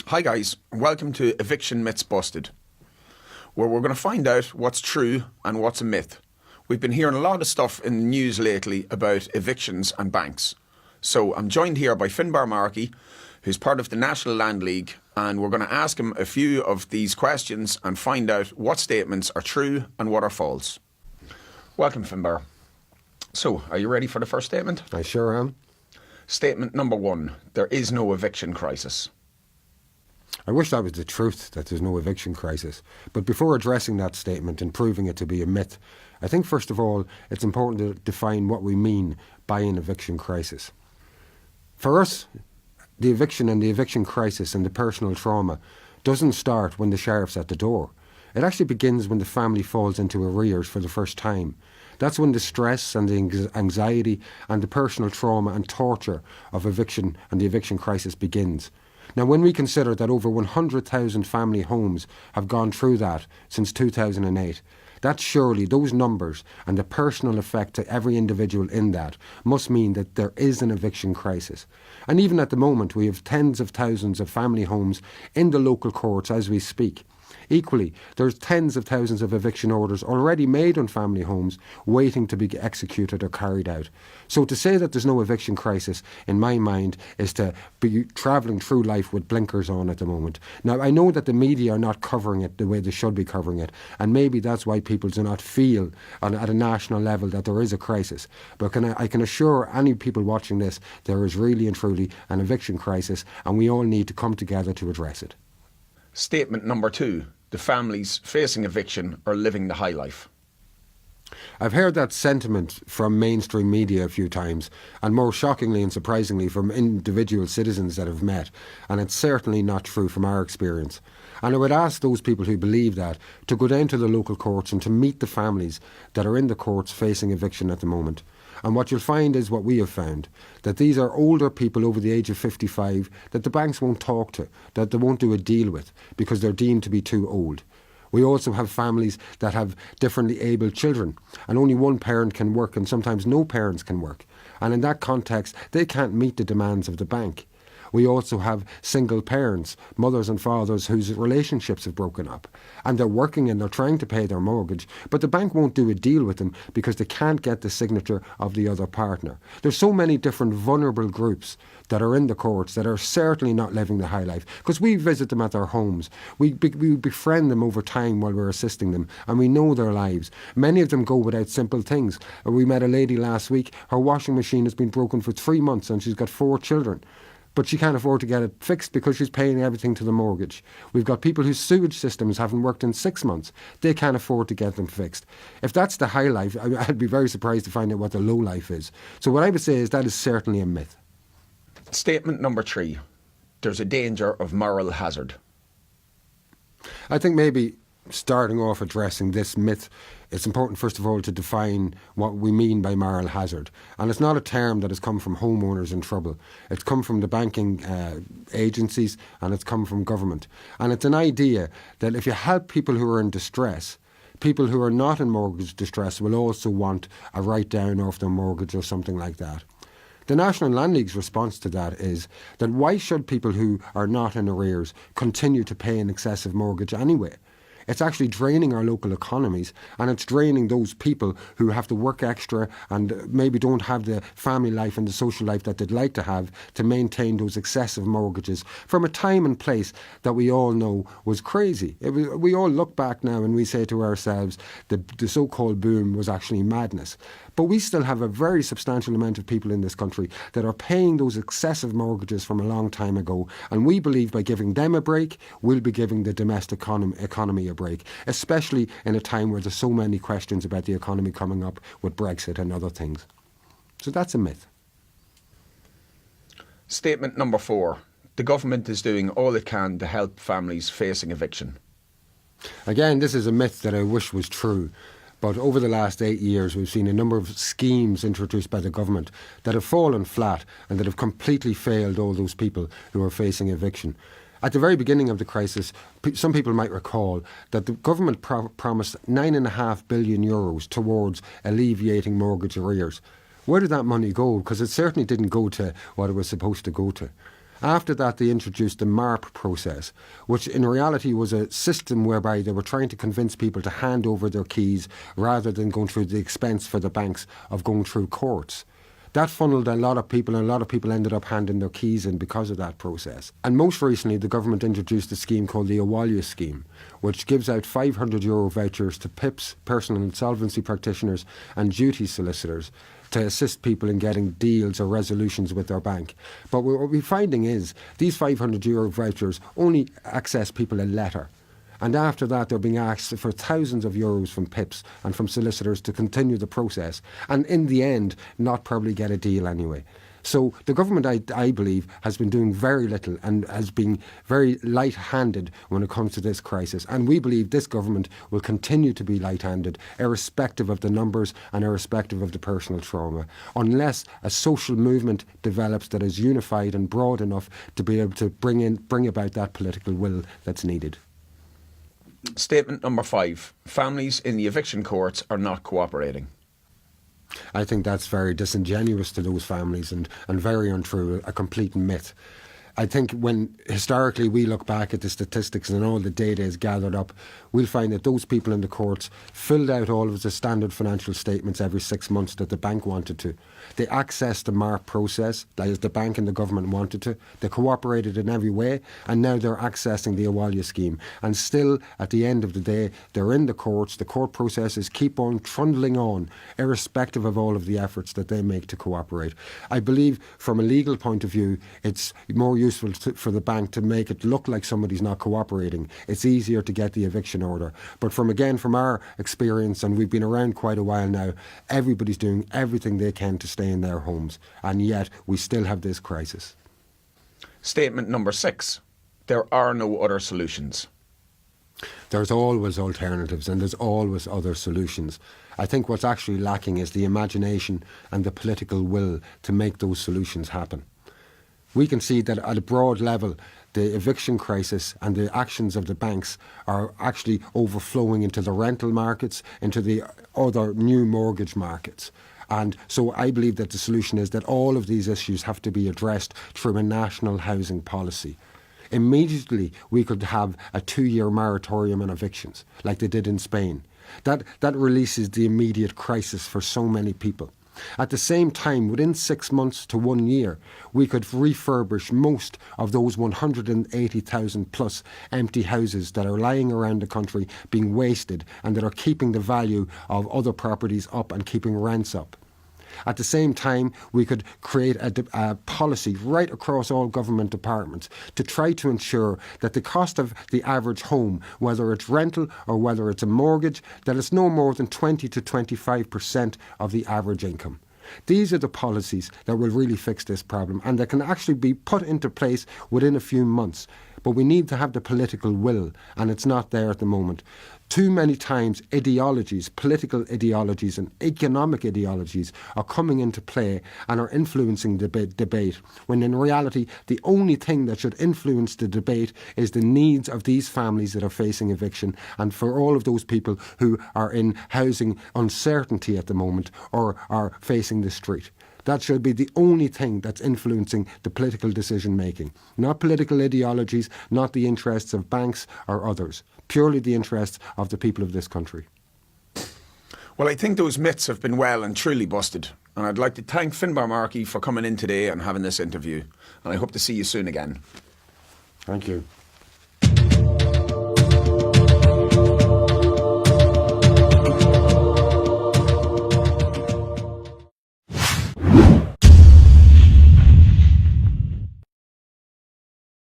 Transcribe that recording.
Hi guys, welcome to Eviction Myths Busted, where we're going to find out what's true and what's a myth. We've been hearing a lot of stuff in the news lately about evictions and banks. So I'm joined here by Finbar Markey, who's part of the National Land League, and we're going to ask him a few of these questions and find out what statements are true and what are false. Welcome, Finbar. So, are you ready for the first statement? I sure am. Statement number 1, there is no eviction crisis. I wish that was the truth, that there's no eviction crisis. But before addressing that statement and proving it to be a myth, I think first of all it's important to define what we mean by an eviction crisis. For us, the eviction and the eviction crisis and the personal trauma doesn't start when the sheriff's at the door. It actually begins when the family falls into arrears for the first time. That's when the stress and the anxiety and the personal trauma and torture of eviction and the eviction crisis begins. Now, when we consider that over 100,000 family homes have gone through that since 2008, that surely, those numbers and the personal effect to every individual in that must mean that there is an eviction crisis. And even at the moment, we have tens of thousands of family homes in the local courts as we speak. Equally, there's tens of thousands of eviction orders already made on family homes waiting to be executed or carried out. So to say that there's no eviction crisis, in my mind, is to be travelling through life with blinkers on at the moment. Now, I know that the media are not covering it the way they should be covering it, and maybe that's why people do not feel at a national level that there is a crisis. But I can assure any people watching this, there is really and truly an eviction crisis, and we all need to come together to address it. Statement number 2, the families facing eviction are living the high life. I've heard that sentiment from mainstream media a few times, and more shockingly and surprisingly from individual citizens that I've met, and it's certainly not true from our experience. And I would ask those people who believe that to go down to the local courts and to meet the families that are in the courts facing eviction at the moment. And what you'll find is what we have found, that these are older people over the age of 55 that the banks won't talk to, that they won't do a deal with because they're deemed to be too old. We also have families that have differently abled children, and only one parent can work and sometimes no parents can work. And in that context, they can't meet the demands of the bank. We also have single parents, mothers and fathers whose relationships have broken up, and they're working and they're trying to pay their mortgage, but the bank won't do a deal with them because they can't get the signature of the other partner. There's so many different vulnerable groups that are in the courts that are certainly not living the high life, because we visit them at their homes. We befriend them over time while we're assisting them, and we know their lives. Many of them go without simple things. We met a lady last week, her washing machine has been broken for 3 months and she's got 4 children. But she can't afford to get it fixed because she's paying everything to the mortgage. We've got people whose sewage systems haven't worked in 6 months. They can't afford to get them fixed. If that's the high life, I'd be very surprised to find out what the low life is. So what I would say is that is certainly a myth. Statement number 3, there's a danger of moral hazard. I think maybe starting off addressing this myth, it's important first of all to define what we mean by moral hazard. And it's not a term that has come from homeowners in trouble. It's come from the banking agencies, and it's come from government. And it's an idea that if you help people who are in distress, people who are not in mortgage distress will also want a write-down off their mortgage or something like that. The National Land League's response to that is that why should people who are not in arrears continue to pay an excessive mortgage anyway? It's actually draining our local economies, and it's draining those people who have to work extra and maybe don't have the family life and the social life that they'd like to have to maintain those excessive mortgages from a time and place that we all know was crazy. We all look back now and we say to ourselves the so-called boom was actually madness. But we still have a very substantial amount of people in this country that are paying those excessive mortgages from a long time ago. And we believe by giving them a break, we'll be giving the domestic economy a break, especially in a time where there's so many questions about the economy coming up with Brexit and other things. So that's a myth. Statement number 4, the government is doing all it can to help families facing eviction. Again, this is a myth that I wish was true. But over the last 8 years, we've seen a number of schemes introduced by the government that have fallen flat and that have completely failed all those people who are facing eviction. At the very beginning of the crisis, some people might recall that the government promised €9.5 billion towards alleviating mortgage arrears. Where did that money go? Because it certainly didn't go to what it was supposed to go to. After that, they introduced the MARP process, which in reality was a system whereby they were trying to convince people to hand over their keys rather than going through the expense for the banks of going through courts. That funneled a lot of people, and a lot of people ended up handing their keys in because of that process. And most recently, the government introduced a scheme called the EVICTION scheme, which gives out €500 vouchers to PIPs, personal insolvency practitioners, and duty solicitors to assist people in getting deals or resolutions with their bank. But what we're finding is these €500 vouchers only access people a letter. And after that, they're being asked for thousands of euros from PIPs and from solicitors to continue the process. And in the end, not probably get a deal anyway. So the government, I believe, has been doing very little and has been very light-handed when it comes to this crisis. And we believe this government will continue to be light-handed, irrespective of the numbers and irrespective of the personal trauma, unless a social movement develops that is unified and broad enough to be able to bring about that political will that's needed. Statement number 5. Families in the eviction courts are not cooperating. I think that's very disingenuous to those families and very untrue, a complete myth. I think when historically we look back at the statistics and all the data is gathered up, we'll find that those people in the courts filled out all of the standard financial statements every 6 months that the bank wanted to. They accessed the MARP process, as the bank and the government wanted to. They cooperated in every way, and now they're accessing the EVICTION scheme. And still, at the end of the day, they're in the courts. The court processes keep on trundling on, irrespective of all of the efforts that they make to cooperate. I believe, from a legal point of view, it's more useful for the bank to make it look like somebody's not cooperating. It's easier to get the eviction order. But from our experience, and we've been around quite a while now, everybody's doing everything they can to stay in their homes. And yet, we still have this crisis. Statement number 6. There are no other solutions. There's always alternatives and there's always other solutions. I think what's actually lacking is the imagination and the political will to make those solutions happen. We can see that at a broad level, the eviction crisis and the actions of the banks are actually overflowing into the rental markets, into the other new mortgage markets. And so I believe that the solution is that all of these issues have to be addressed through a national housing policy. Immediately, we could have a 2-year moratorium on evictions, like they did in Spain. That releases the immediate crisis for so many people. At the same time, within 6 months to 1 year, we could refurbish most of those 180,000 plus empty houses that are lying around the country being wasted and that are keeping the value of other properties up and keeping rents up. At the same time, we could create a policy right across all government departments to try to ensure that the cost of the average home, whether it's rental or whether it's a mortgage, that it's no more than 20 to 25% of the average income. These are the policies that will really fix this problem and that can actually be put into place within a few months. But we need to have the political will, and it's not there at the moment. Too many times ideologies, political ideologies and economic ideologies are coming into play and are influencing the debate, when in reality the only thing that should influence the debate is the needs of these families that are facing eviction and for all of those people who are in housing uncertainty at the moment or are facing the street. That should be the only thing that's influencing the political decision making. Not political ideologies, not the interests of banks or others. Purely the interests of the people of this country. Well, I think those myths have been well and truly busted. And I'd like to thank Finbar Markey for coming in today and having this interview. And I hope to see you soon again. Thank you.